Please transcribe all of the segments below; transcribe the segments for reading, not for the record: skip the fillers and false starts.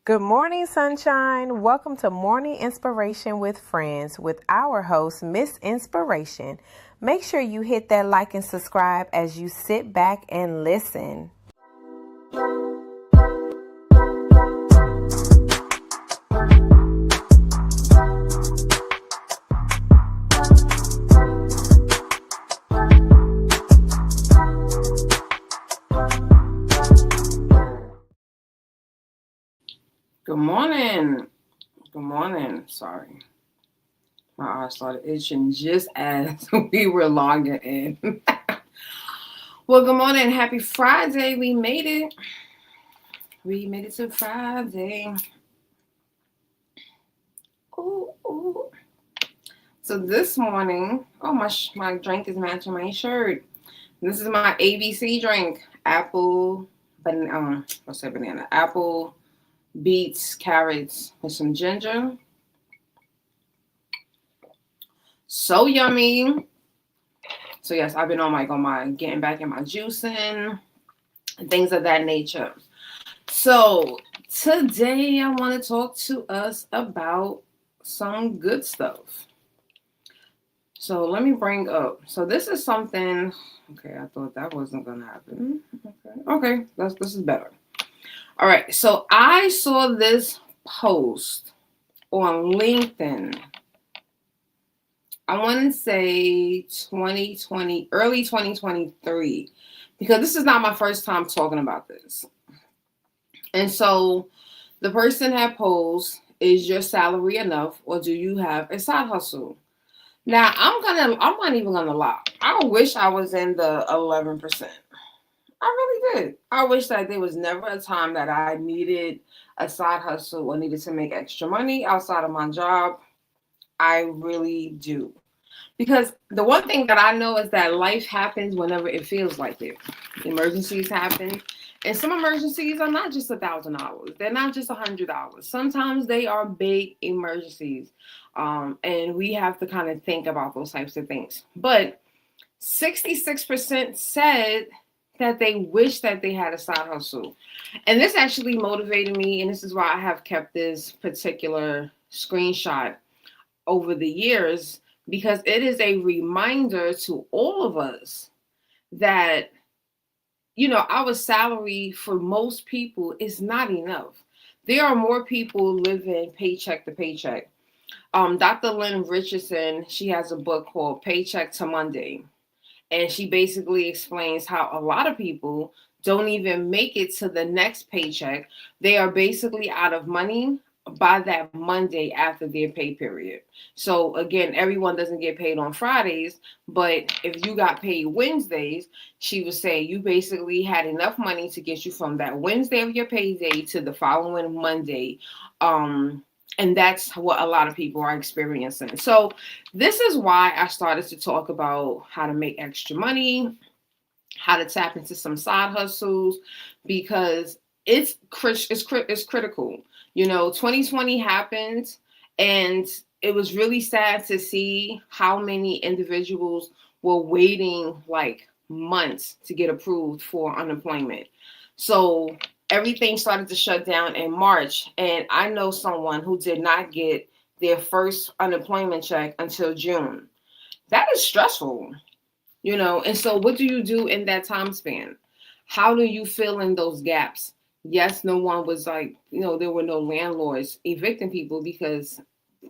Good morning, sunshine. Welcome to Morning Inspiration with Friends with our host, Miss Inspiration. Make sure you hit that like and subscribe as you sit back and listen. Good morning. Good morning. Sorry. My eyes started itching just as we were logging in. Well, good morning. Happy Friday. We made it. We made it to Friday. Ooh. So this morning, my drink is matching my shirt. This is my ABC drink. Apple, banana, apple, beets, carrots, with some ginger. So yummy. So yes, I've been on my getting back in my juicing and things of that nature. So today I want to talk to us about some good stuff. So let me bring up. So this is something. Okay, I thought that wasn't gonna happen. Okay, this is better. All right. So I saw this post on LinkedIn. I want to say 2020, early 2023, because this is not my first time talking about this. And so the person had posed, is your salary enough or do you have a side hustle? Now I'm not even gonna lie. I wish I was in the 11%. I really did. I wish that there was never a time that I needed a side hustle or needed to make extra money outside of my job. I really do. Because the one thing that I know is that life happens whenever it feels like it. Emergencies happen. And some emergencies are not just $1,000. They're not just $100. Sometimes they are big emergencies. And we have to kind of think about those types of things. But 66% said that they wish that they had a side hustle. And this actually motivated me. And this is why I have kept this particular screenshot over the years, because it is a reminder to all of us that, our salary for most people is not enough. There are more people living paycheck to paycheck. Dr. Lynn Richardson, she has a book called Paycheck to Monday. And she basically explains how a lot of people don't even make it to the next paycheck. They are basically out of money by that Monday after their pay period. So again, everyone doesn't get paid on Fridays, but if you got paid Wednesdays, she was saying you basically had enough money to get you from that Wednesday of your payday to the following Monday. And that's what a lot of people are experiencing. So this is why I started to talk about how to make extra money, how to tap into some side hustles, because it's critical. 2020 happened, and it was really sad to see how many individuals were waiting like months to get approved for unemployment. So everything started to shut down in March, and I know someone who did not get their first unemployment check until June. That is stressful, and so what do you do in that time span? How do you fill in those gaps? Yes, no one was like, there were no landlords evicting people because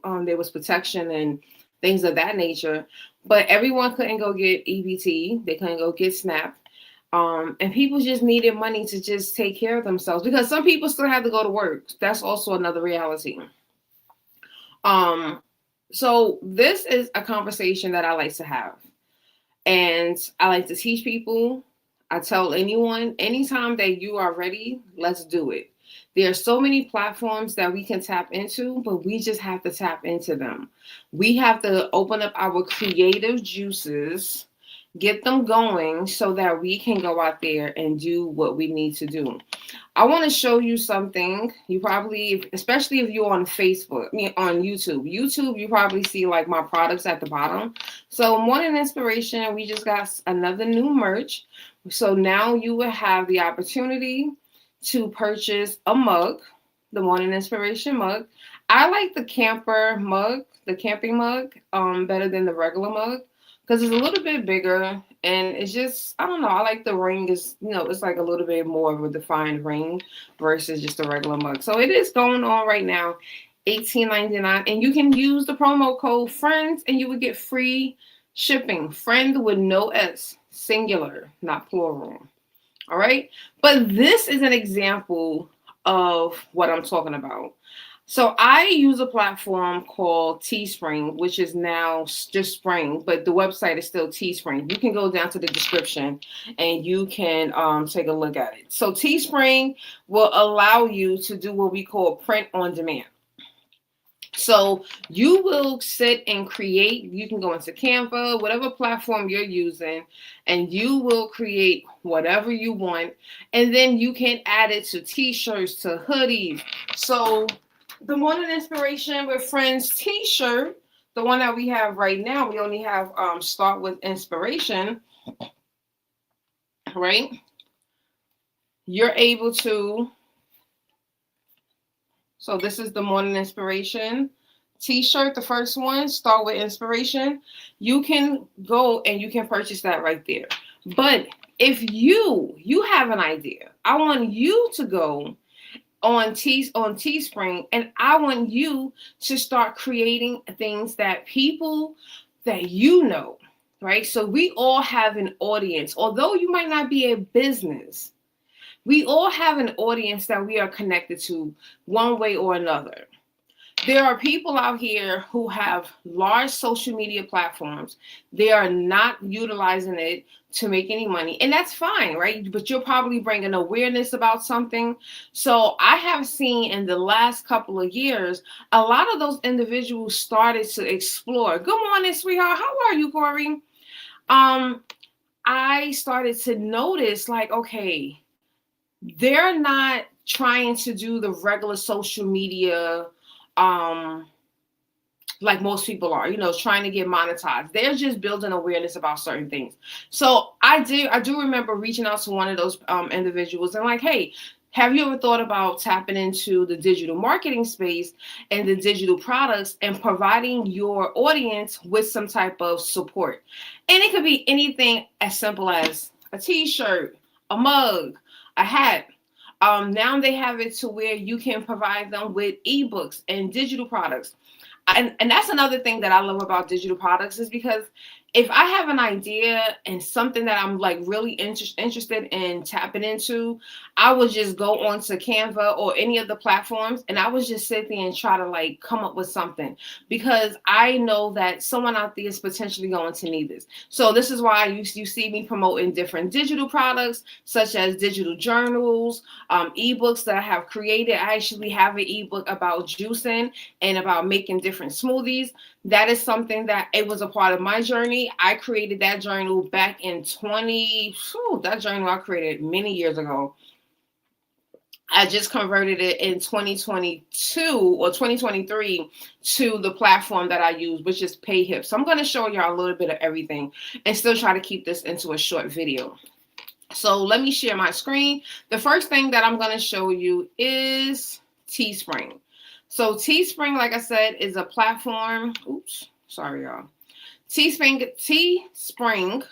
there was protection and things of that nature, but everyone couldn't go get EBT. They couldn't go get SNAP. And people just needed money to just take care of themselves, because some people still had to go to work. That's also another reality. So this is a conversation that I like to have. And I like to teach people. I tell anyone, anytime that you are ready, let's do it. There are so many platforms that we can tap into, but we just have to tap into them. We have to open up our creative juices, get them going so that we can go out there and do what we need to do. I want to show you something. You probably, especially if you're on Facebook, on YouTube, you probably see like my products at the bottom. So Morning Inspiration, we just got another new merch. So now you will have the opportunity to purchase a mug. the morning inspiration mug. I like the camper mug, the camping mug, better than the regular mug because it's a little bit bigger and it's just, I don't know. I like the ring is, it's like a little bit more of a defined ring versus just a regular mug. So it is going on right now, $18.99, and you can use the promo code friends and you would get free shipping. Friend with no S, singular, not plural. All right. But this is an example of what I'm talking about. So I use a platform called TeeSpring, which is now just Spring, but the website is still TeeSpring. You can go down to the description and you can take a look at it. So TeeSpring will allow you to do what we call print on demand. So you will sit and create, you can go into Canva, whatever platform you're using, and you will create whatever you want. And then you can add it to t-shirts, to hoodies. So the Morning Inspiration with Friends t-shirt, the one that we have right now, we only have Start with Inspiration, right? You're able to, so this is the Morning Inspiration t-shirt, the first one, Start with Inspiration. You can go and you can purchase that right there. But if you have an idea, I want you to go on TeeSpring, and I want you to start creating things that people that right? So we all have an audience. Although you might not be a business, we all have an audience that we are connected to one way or another. There are people out here who have large social media platforms. They are not utilizing it to make any money, and that's fine, right? But you're probably bringing awareness about something. So I have seen in the last couple of years, a lot of those individuals started to explore. Good morning, sweetheart. How are you, Corey? I started to notice, like, okay, they're not trying to do the regular social media like most people are, trying to get monetized. They're just building awareness about certain things. So I do remember reaching out to one of those individuals and like, hey, have you ever thought about tapping into the digital marketing space and the digital products and providing your audience with some type of support? And it could be anything as simple as a t-shirt, a mug, a hat. Now they have it to where you can provide them with ebooks and digital products. And that's another thing that I love about digital products is because if I have an idea and something that I'm like really interested in tapping into, I would just go onto Canva or any of the platforms and I would just sit there and try to like come up with something because I know that someone out there is potentially going to need this. So this is why you see me promoting different digital products such as digital journals, ebooks that I have created. I actually have an ebook about juicing and about making different smoothies. That is something that it was a part of my journey. I created that journal back in that journal I created many years ago. I just converted it in 2022 or 2023 to the platform that I use, which is Payhip. So I'm going to show y'all a little bit of everything and still try to keep this into a short video. So let me share my screen. The first thing that I'm going to show you is TeeSpring. So TeeSpring, like I said, is a platform. Oops, sorry, y'all. TeeSpring.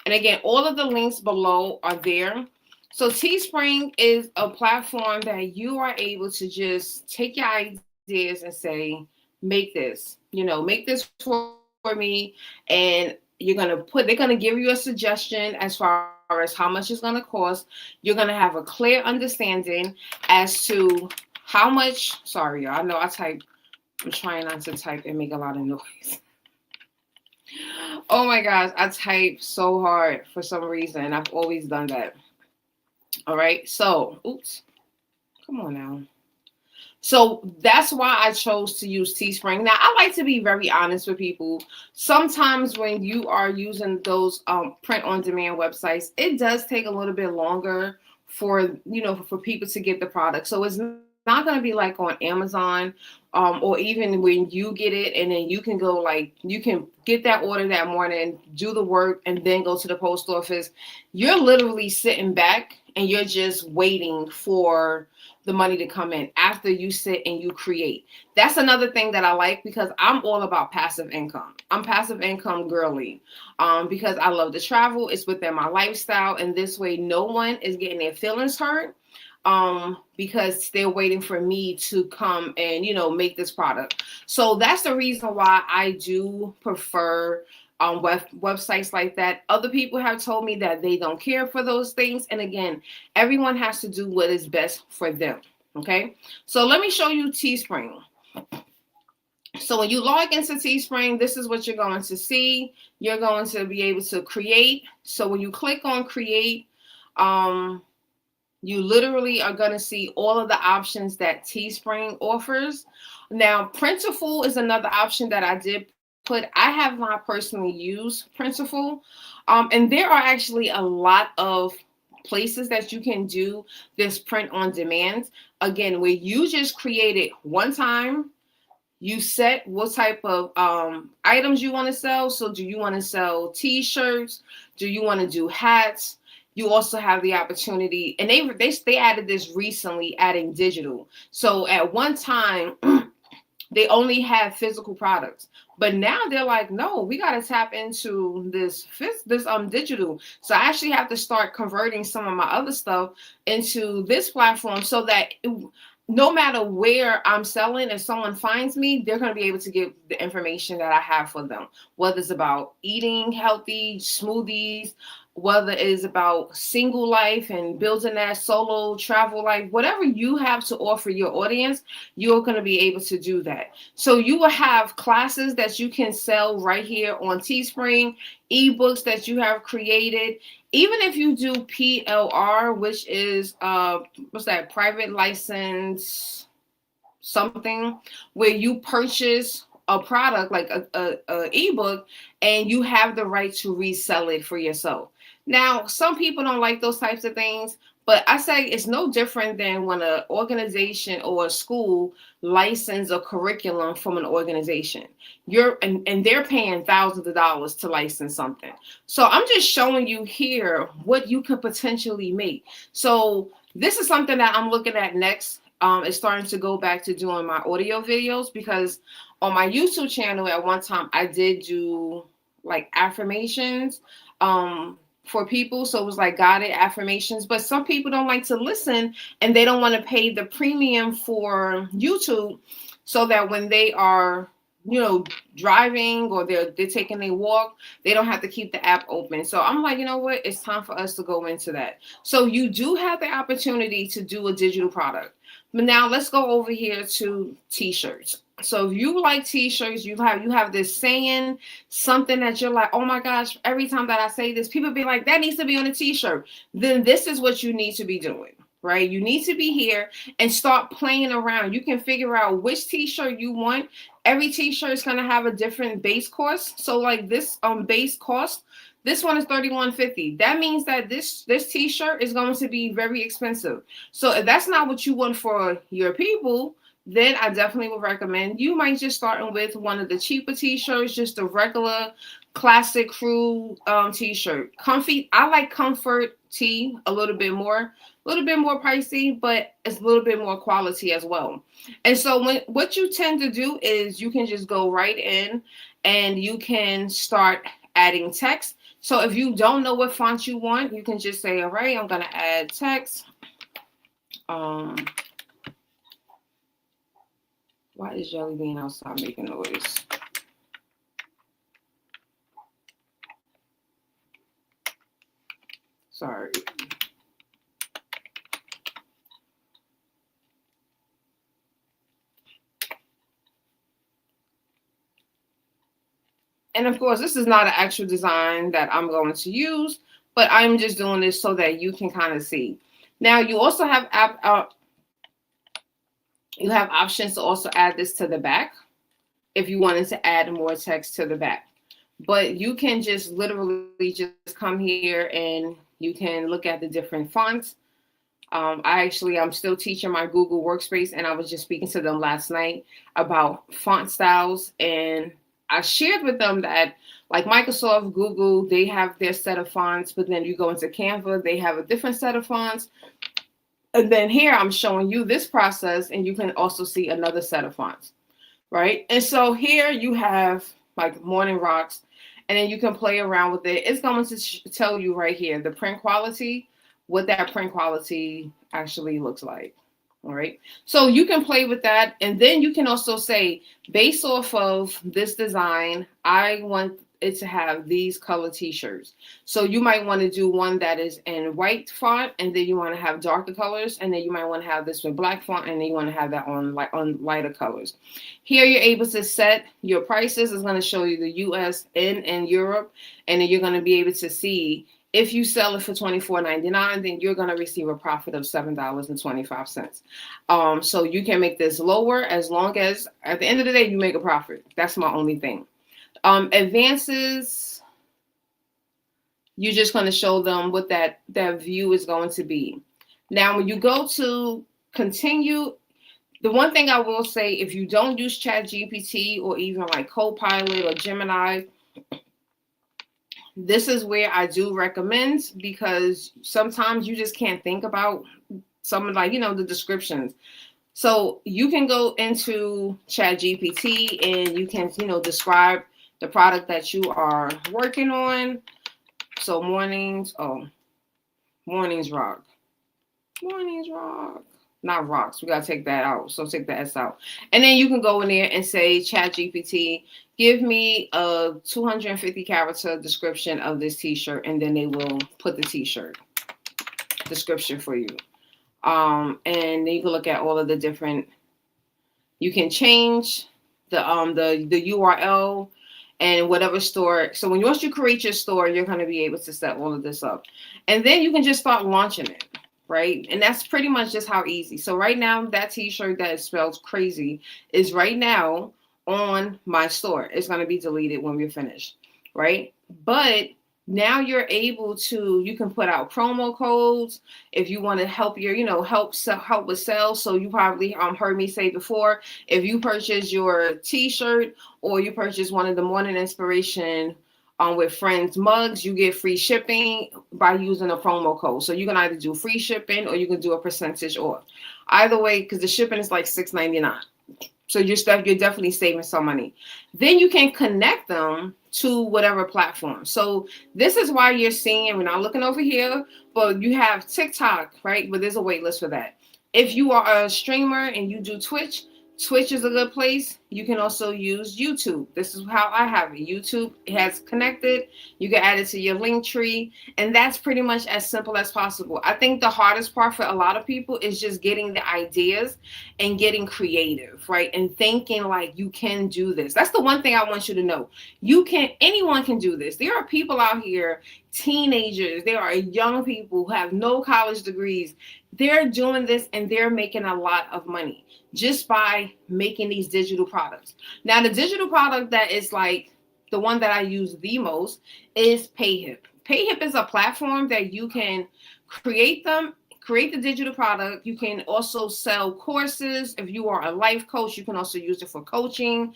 And again, all of the links below are there. So TeeSpring is a platform that you are able to just take your ideas and say, make this, make this for me. And they're going to give you a suggestion as far as how much it's going to cost. You're going to have a clear understanding as to how much, sorry, y'all, I know I'm trying not to type and make a lot of noise. Oh my gosh, I type so hard for some reason. I've always done that. All right, so, oops, come on now. So that's why I chose to use TeeSpring. Now, I like to be very honest with people. Sometimes when you are using those print-on-demand websites, it does take a little bit longer for people to get the product. So it's not going to be like on Amazon or even when you get it and then you can go you can get that order that morning, do the work, and then go to the post office. You're literally sitting back and you're just waiting for the money to come in after you sit and you create. That's another thing that I like, because I'm all about passive income. I'm passive income girly, because I love to travel. It's within my lifestyle. And this way, no one is getting their feelings hurt, because they're waiting for me to come and, make this product. So that's the reason why I do prefer websites like that. Other people have told me that they don't care for those things. And again, everyone has to do what is best for them. Okay. So let me show you TeeSpring. So when you log into TeeSpring, this is what you're going to see. You're going to be able to create. So when you click on create, you literally are going to see all of the options that TeeSpring offers. Now, Printful is another option that I did put. I have not personally used Printful. And there are actually a lot of places that you can do this print on demand. Again, where you just create it one time. You set what type of items you want to sell. So do you want to sell t-shirts? Do you want to do hats? You also have the opportunity, and they added this recently, adding digital. So at one time, they only had physical products, but now they're like, no, we got to tap into this digital. So I actually have to start converting some of my other stuff into this platform, so that no matter where I'm selling, if someone finds me, they're going to be able to get the information that I have for them, whether it's about eating healthy smoothies, whether it is about single life and building that solo travel life, whatever you have to offer your audience, you're going to be able to do that. So you will have classes that you can sell right here on TeeSpring, ebooks that you have created. Even if you do PLR, which is what's that, private license something, where you purchase a product like a ebook, and you have the right to resell it for yourself. Now, some people don't like those types of things, but I say it's no different than when an organization or a school license a curriculum from an organization. And they're paying thousands of dollars to license something. So I'm just showing you here what you could potentially make. So this is something that I'm looking at next. It's starting to go back to doing my audio videos, because on my YouTube channel at one time I did do like affirmations for people. So it was like guided affirmations, but some people don't like to listen, and they don't want to pay the premium for YouTube, so that when they are, driving, or they're taking a walk, they don't have to keep the app open. So I'm like, you know what? It's time for us to go into that. So you do have the opportunity to do a digital product. But now let's go over here to t-shirts. So if you like t-shirts, you have this saying, something that you're like, oh my gosh, every time that I say this, people be like, that needs to be on a t-shirt. Then this is what you need to be doing, right? You need to be here and start playing around. You can figure out which t-shirt you want. Every t-shirt is going to have a different base cost. So like this base cost, this one is $31.50. That means that this t-shirt is going to be very expensive. So if that's not what you want for your people, then I definitely would recommend you might just starting with one of the cheaper t-shirts, just a regular classic crew t-shirt. Comfy. I like comfort tee a little bit more pricey, but it's a little bit more quality as well. And so what you tend to do is you can just go right in and you can start adding text. So if you don't know what font you want, you can just say, all right, I'm going to add text. Why is Jelly Bean outside making noise? Sorry. And of course, this is not an actual design that I'm going to use, but I'm just doing this so that you can kind of see. Now, you also have options to also add this to the back if you wanted to add more text to the back. But you can just literally just come here and you can look at the different fonts. I'm still teaching my Google Workspace, and I was just speaking to them last night about font styles, and I shared with them that like Microsoft, Google, they have their set of fonts, but then you go into Canva, they have a different set of fonts. And then here I'm showing you this process, and you can also see another set of fonts, right? And so here you have like morning rocks, and then you can play around with it. It's going to tell you right here the print quality, what that print quality actually looks like. All right. So you can play with that. And then you can also say, based off of this design, I want it to have these color t-shirts. So you might want to do one that is in white font, and then you want to have darker colors, and then you might want to have this with black font, and then you want to have that on lighter colors. Here you're able to set your prices. It's going to show you the US and Europe, and then you're going to be able to see if you sell it for $24.99, then you're going to receive a profit of $7.25. So you can make this lower as long as at the end of the day you make a profit. That's my only thing. Advances, you're just going to show them what that view is going to be. Now, when you go to continue, the one thing I will say, if you don't use ChatGPT or even like Copilot or Gemini, this is where I do recommend, because sometimes you just can't think about some, like, the descriptions. So you can go into ChatGPT and you can, describe the product that you are working on. So mornings rock. Mornings rock. Not rocks. We got to take that out. So take the S out. And then you can go in there and say, ChatGPT, give me a 250 character description of this t-shirt. And then they will put the t-shirt description for you. And then you can look at all of the different, you can change the URL and whatever store. So once you create your store, you're going to be able to set all of this up. And then you can just start launching it, right? And that's pretty much just how easy. So right now, that t-shirt that is spelled crazy is right now on my store. It's going to be deleted when we're finished, right? But now you're able to, you can put out promo codes if you want to help your, help with sales. So you probably heard me say before, if you purchase your t-shirt or you purchase one of the Morning Inspiration with Friends mugs, you get free shipping by using a promo code. So you can either do free shipping or you can do a percentage off. Either way, because the shipping is like $6.99. So you're definitely saving some money. Then you can connect them to whatever platform. So this is why you're seeing, we're not looking over here, but you have TikTok, right? But there's a wait list for that. If you are a streamer and you do Twitch is a good place. You can also use YouTube. This is how I have it. YouTube has connected. You can add it to your link tree. And that's pretty much as simple as possible. I think the hardest part for a lot of people is just getting the ideas and getting creative, right? And thinking like you can do this. That's the one thing I want you to know. Anyone can do this. There are people out here, teenagers, there are young people who have no college degrees. They're doing this and they're making a lot of money just by making these digital products. Now, the digital product that is like the one that I use the most is Payhip. Payhip is a platform that you can create the digital product. You can also sell courses. If you are a life coach, you can also use it for coaching.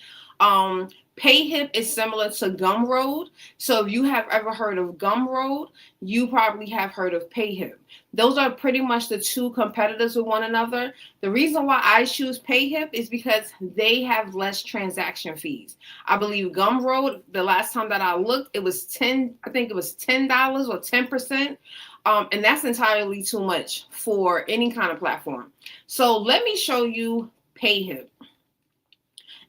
Payhip is similar to Gumroad. So if you have ever heard of Gumroad, you probably have heard of Payhip. Those are pretty much the two competitors with one another. The reason why I choose Payhip is because they have less transaction fees. I believe Gumroad, the last time that I looked, it was $10 or 10%. And that's entirely too much for any kind of platform. So let me show you Payhip.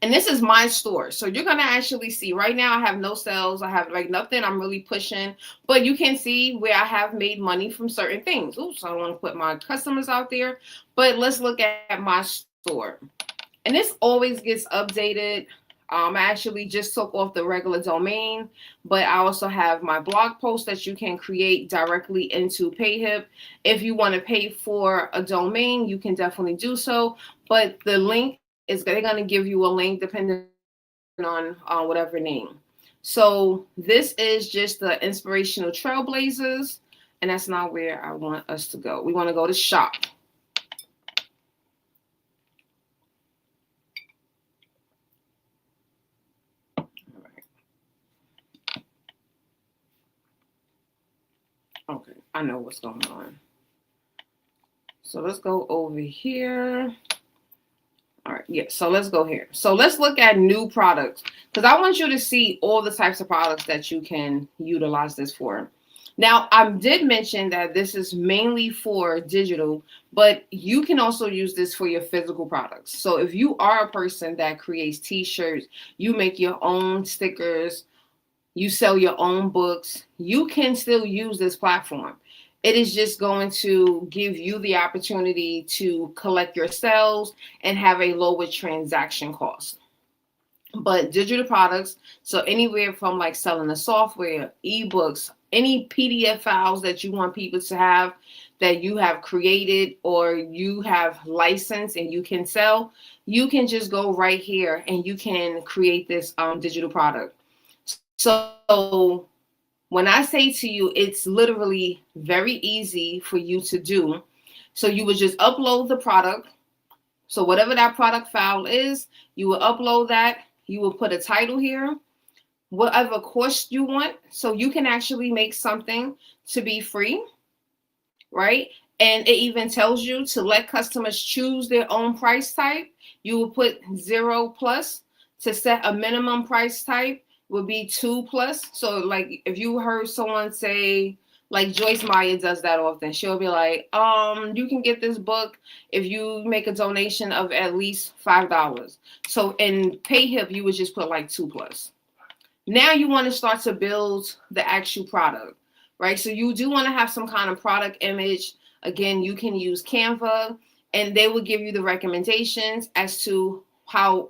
And this is my store. So you're going to actually see right now I have no sales. I have like nothing I'm really pushing. But you can see where I have made money from certain things. Oops, I don't want to put my customers out there. But let's look at my store. And this always gets updated. I actually just took off the regular domain. But I also have my blog post that you can create directly into Payhip. If you want to pay for a domain, you can definitely do so. But the link they're going to give you a link depending on whatever name. So this is just the Inspirational Trailblazers, and that's not where I want us to go. We want to go to shop. All right. Okay, I know what's going on. So let's go over here. All right, yeah, so let's go here. So let's look at new products because I want you to see all the types of products that you can utilize this for. Now, I did mention that this is mainly for digital, but you can also use this for your physical products. So if you are a person that creates t-shirts, you make your own stickers, you sell your own books, you can still use this platform. It is just going to give you the opportunity to collect your sales and have a lower transaction cost. But digital products, so anywhere from like selling the software, ebooks, any PDF files that you want people to have that you have created or you have licensed and you can sell, you can just go right here and you can create this digital product. So when I say to you, it's literally very easy for you to do. So you would just upload the product. So whatever that product file is, you will upload that. You will put a title here, whatever course you want. So you can actually make something to be free, right? And it even tells you to let customers choose their own price type. You will put 0+ to set a minimum price type would be 2+. So like if you heard someone say, like Joyce Meyer does that often, she'll be like, you can get this book if you make a donation of at least $5. So in Payhip, you would just put like 2+. Now you want to start to build the actual product, right? So you do want to have some kind of product image. Again, you can use Canva and they will give you the recommendations as to how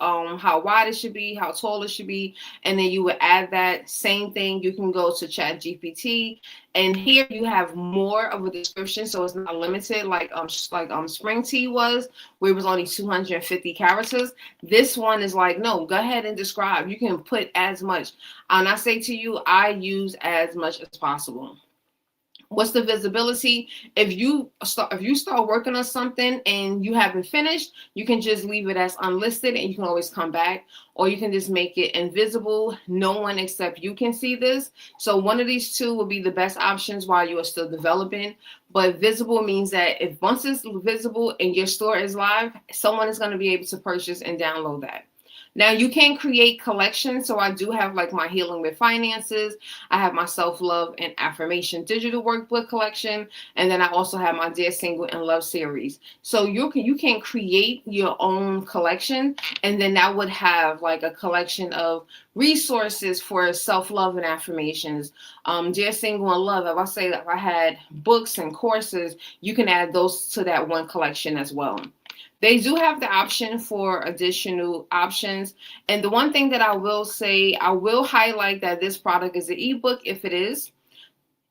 wide it should be, how tall it should be, and then you would add that. Same thing, you can go to Chat GPT, and here you have more of a description, so it's not limited like Spring Tea was, where it was only 250 characters. This one is like, no, go ahead and describe. You can put as much, and I say to you, I use as much as possible. What's the visibility? If you start working on something and you haven't finished, you can just leave it as unlisted and you can always come back, or you can just make it invisible. No one except you can see this. So one of these two will be the best options while you are still developing. But visible means that if once it's visible and your store is live, someone is going to be able to purchase and download that. Now you can create collections. So I do have like my Healing with Finances. I have my Self-Love and Affirmation digital workbook collection. And then I also have my Dear Single and Love series. So you can create your own collection. And then that would have like a collection of resources for self-love and affirmations. Dear Single and Love, if I say that if I had books and courses, you can add those to that one collection as well. They do have the option for additional options. And the one thing that I will say, I will highlight that this product is an ebook if it is.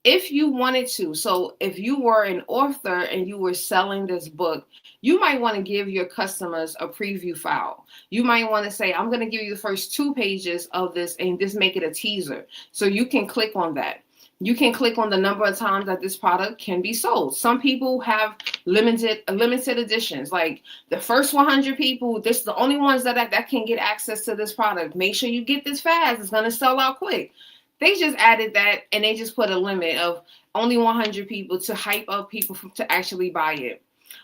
If you wanted to, so if you were an author and you were selling this book, you might want to give your customers a preview file. You might want to say, I'm going to give you the first 2 pages of this and just make it a teaser. So you can click on that. You can click on the number of times that this product can be sold. Some people have limited editions, like the first 100 people, this is the only ones that can get access to this product. Make sure you get this fast. It's going to sell out quick. They just added that and they just put a limit of only 100 people to hype up people to actually buy it.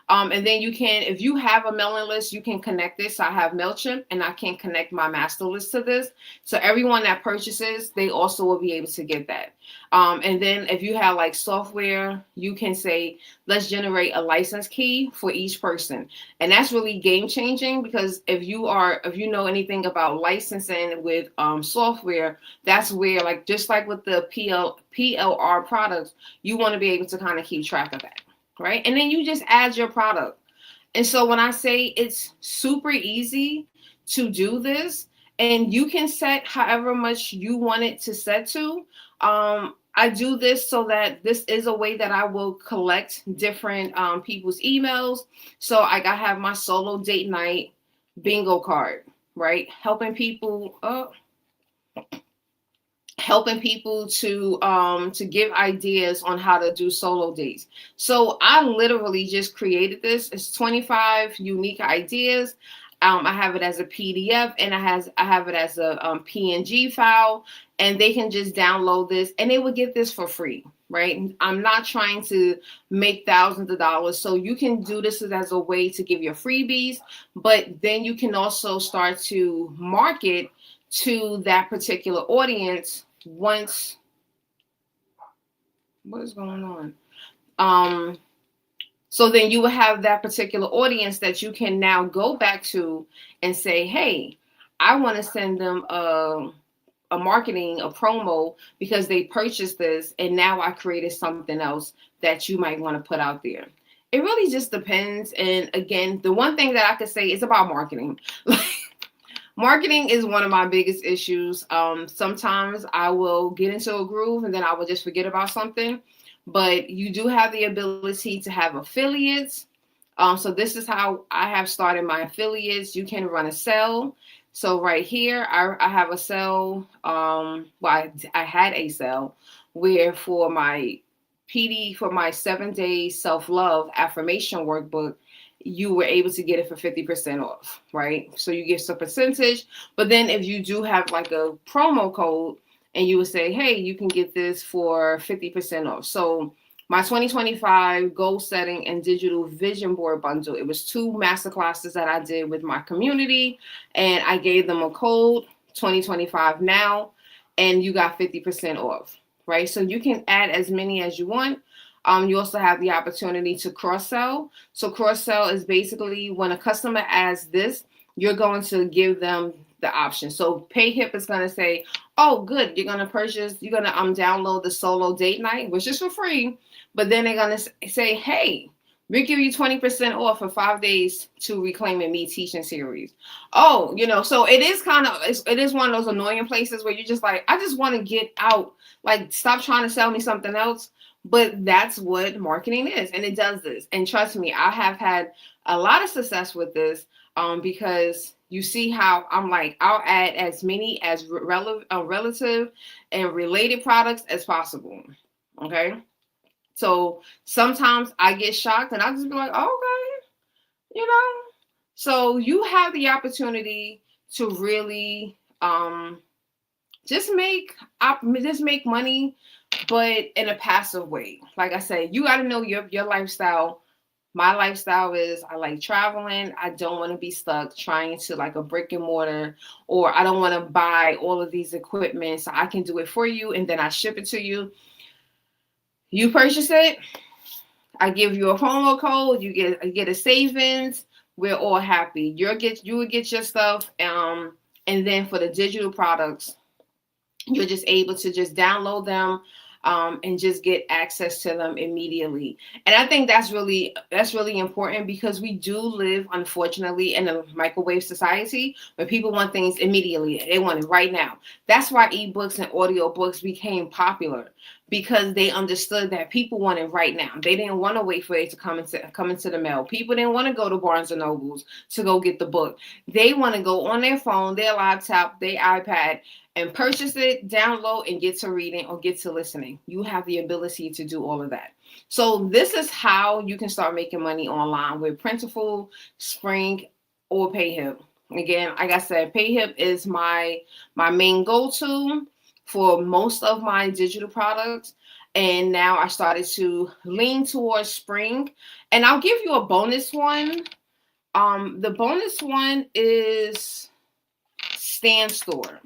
And then you can, if you have a mailing list, you can connect this. I have MailChimp and I can connect my master list to this. So everyone that purchases, they also will be able to get that. And then if you have like software, you can say, let's generate a license key for each person. And that's really game changing, because if you know anything about licensing with software, that's where, like, just like with the PLR products, you want to be able to kind of keep track of that. Right. And then you just add your product. And so when I say it's super easy to do this, and you can set however much you want it to set to, I do this so that this is a way that I will collect different people's emails. So I have my solo date night bingo card, right? Helping people to give ideas on how to do solo dates. So I literally just created this. It's 25 unique ideas. I have it as a PDF and I have it as a PNG file, and they can just download this and they will get this for free. right? I'm not trying to make thousands of dollars. So you can do this as a way to give your freebies, but then you can also start to market to that particular audience once. What is going on? So then you will have that particular audience that you can now go back to and say, hey, I want to send them a promo because they purchased this and now I created something else that you might want to put out there. It really just depends. And again, the one thing that I could say is about marketing. Marketing is one of my biggest issues. Sometimes I will get into a groove and then I will just forget about something. But you do have the ability to have affiliates. So this is how I have started my affiliates. You can run a sale. So right here, I have a sale. I had a sale where for my PD, for my 7-day self-love affirmation workbook, you were able to get it for 50% off, right? So you get some percentage. But then if you do have like a promo code, and you would say, hey, you can get this for 50% off. So my 2025 goal setting and digital vision board bundle, it was 2 masterclasses that I did with my community, and I gave them a code 2025 now, and you got 50% off, right? So you can add as many as you want. You also have the opportunity to cross-sell. So cross-sell is basically when a customer adds this, you're going to give them the option. So Payhip is going to say, oh, good, you're going to download the solo date night, which is for free. But then they're going to say, hey, we give you 20% off for 5 days to Reclaiming Me teaching series. Oh, so it is it is one of those annoying places where you're just like, I just want to get out, like, stop trying to sell me something else. But that's what marketing is, and it does this. And trust me, I have had a lot of success with this because you see how I'm like, I'll add as many as relative and related products as possible. Okay. So sometimes I get shocked and I just be like, okay, So you have the opportunity to really just make money, but in a passive way. Like I said, you got to know your lifestyle. My lifestyle is I like traveling. I don't want to be stuck trying to like a brick and mortar, or I don't want to buy all of these equipment. So I can do it for you and then I ship it to you. You purchase it. I give you a promo code. You get a savings. We're all happy. You would get your stuff. And then for the digital products, you're just able to just download them and just get access to them immediately. And I think that's really important because we do live, unfortunately, in a microwave society where people want things immediately. They want it right now. That's why ebooks and audiobooks became popular, because they understood that people want it right now. They didn't want to wait for it to come into the mail. People didn't want to go to Barnes and Nobles to go get the book. They want to go on their phone, their laptop, their iPad, and purchase it, download, and get to reading or get to listening. You have the ability to do all of that. So this is how you can start making money online with Printful, TeeSpring, or Payhip. Again, like I said, Payhip is my main go-to for most of my digital products. And now I started to lean towards Spring. And I'll give you a bonus one. The bonus one is Stand Store.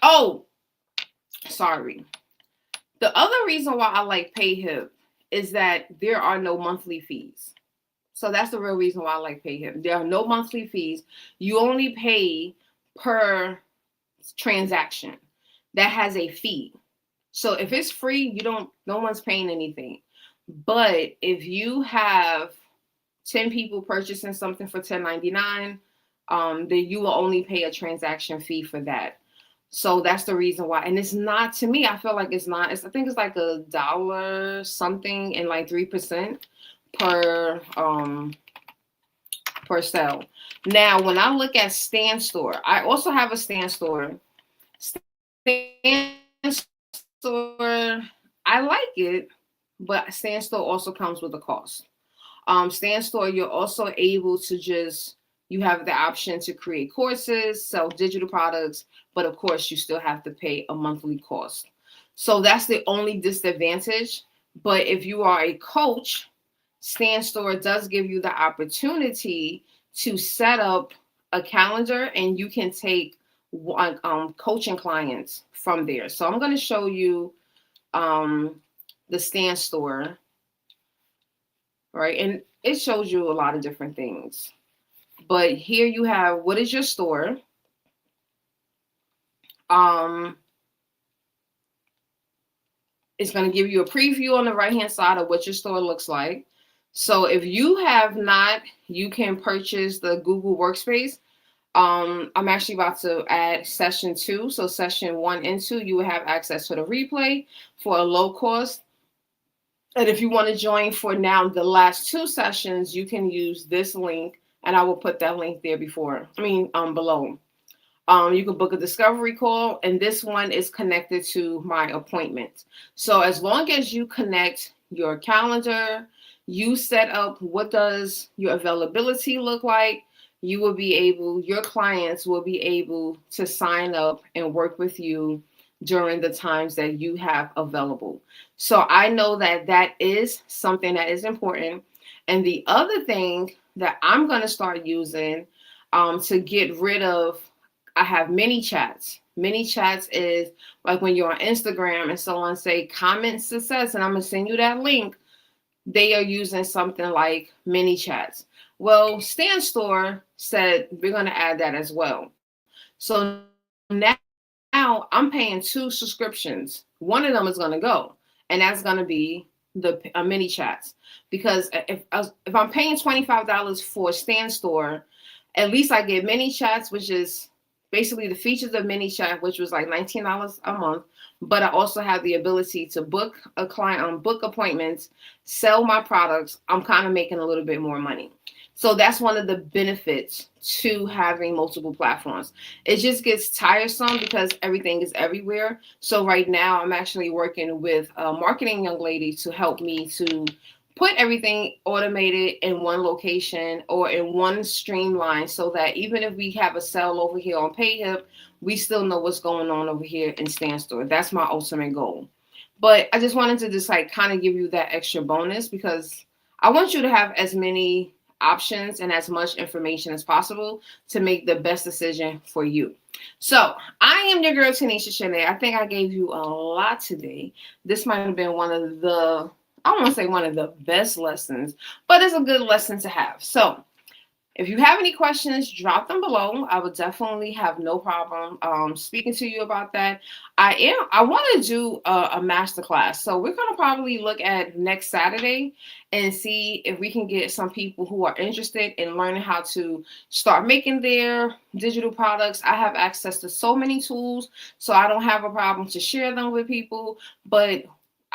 Oh, sorry. The other reason why I like Payhip is that there are no monthly fees. So that's the real reason why I like Payhip. There are no monthly fees. You only pay per transaction. That has a fee. So if it's free, no one's paying anything. But if you have 10 people purchasing something for $10.99, then you will only pay a transaction fee for that. So that's the reason why. And it's not, to me, I feel like it's not, I think it's like $1 something and like 3% per sale. Now, when I look at Stand Store, I also have a Stand Store. Stand Store, I like it, but Stand Store also comes with a cost. Stand Store, you're also able to you have the option to create courses, sell digital products, but of course you still have to pay a monthly cost. So that's the only disadvantage. But if you are a coach, Stand Store does give you the opportunity to set up a calendar, and you can take coaching clients from there. So I'm going to show you the Stand Store, right? And it shows you a lot of different things. But here you have, what is your store? It's going to give you a preview on the right-hand side of what your store looks like. So if you have not, you can purchase the Google Workspace. I'm actually about to add session 2. So session 1 and 2, you will have access to the replay for a low cost. And if you want to join for now the last 2 sessions, you can use this link, and I will put that link there below. You can book a discovery call, and this one is connected to my appointment. So as long as you connect your calendar, you set up what does your availability look like, your clients will be able to sign up and work with you during the times that you have available. So I know that that is something that is important. And the other thing that I'm going to start using to get rid of, I have mini chats. Mini chats is like when you're on Instagram and someone say comment success, and I'm going to send you that link. They are using something like mini chats. Well, Stand Store said we're going to add that as well. So now I'm paying 2 subscriptions. One of them is going to go, and that's going to be the mini chats. Because if I'm paying $25 for Stand Store, at least I get mini chats, which is basically the features of mini chat, which was like $19 a month. But I also have the ability to book a client, book appointments, sell my products. I'm kind of making a little bit more money. So that's one of the benefits to having multiple platforms. It just gets tiresome because everything is everywhere. So right now I'm actually working with a marketing young lady to help me to put everything automated in one location or in one streamline, so that even if we have a sale over here on Payhip, we still know what's going on over here in Stand Store. That's my ultimate goal. But I just wanted to just kind of give you that extra bonus, because I want you to have as many options and as much information as possible to make the best decision for you. So I am your girl, Tanisha Shanae. I think I gave you a lot today. This might have been one of the best lessons, but it's a good lesson to have. So if you have any questions, drop them below. I would definitely have no problem speaking to you about that. I want to do a masterclass. So we're going to probably look at next Saturday and see if we can get some people who are interested in learning how to start making their digital products. I have access to so many tools, so I don't have a problem to share them with people. But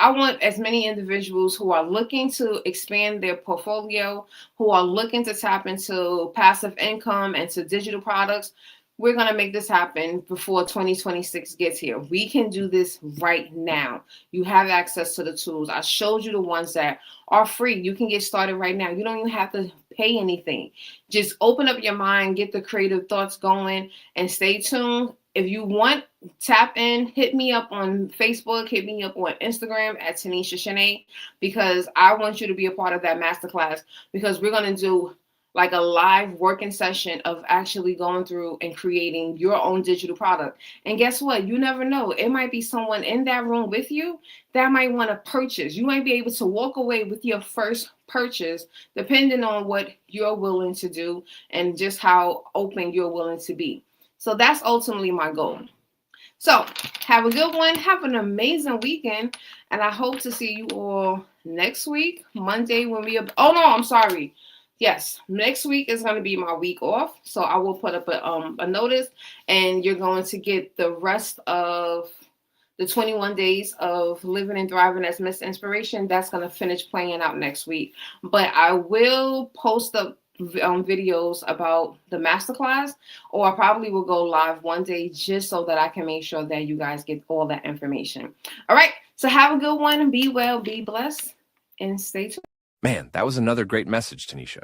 I want as many individuals who are looking to expand their portfolio, who are looking to tap into passive income and to digital products. We're going to make this happen before 2026 gets here. We can do this right now. You have access to the tools. I showed you the ones that are free. You can get started right now. You don't even have to pay anything. Just open up your mind, get the creative thoughts going, and stay tuned. If you want, tap in, hit me up on Facebook, hit me up on Instagram at Tanisha Shanae, because I want you to be a part of that masterclass, because we're going to do like a live working session of actually going through and creating your own digital product. And guess what? You never know. It might be someone in that room with you that might want to purchase. You might be able to walk away with your first purchase, depending on what you're willing to do and just how open you're willing to be. So that's ultimately my goal. So have a good one. Have an amazing weekend. And I hope to see you all next week, Monday, when Yes, next week is going to be my week off. So I will put up a notice, and you're going to get the rest of the 21 days of living and thriving as Miss Inspiration. That's going to finish playing out next week. But I will post up videos about the masterclass, or I probably will go live one day just so that I can make sure that you guys get all that information. All right. So have a good one. Be well, be blessed, and stay tuned. Man, that was another great message, Tanisha.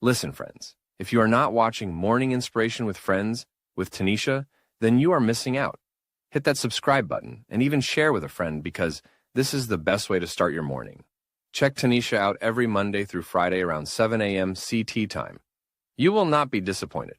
Listen, friends, if you are not watching Morning Inspiration with Friends with Tanisha, then you are missing out. Hit that subscribe button and even share with a friend because this is the best way to start your morning. Check Tanisha out every Monday through Friday around 7 a.m. CT time. You will not be disappointed.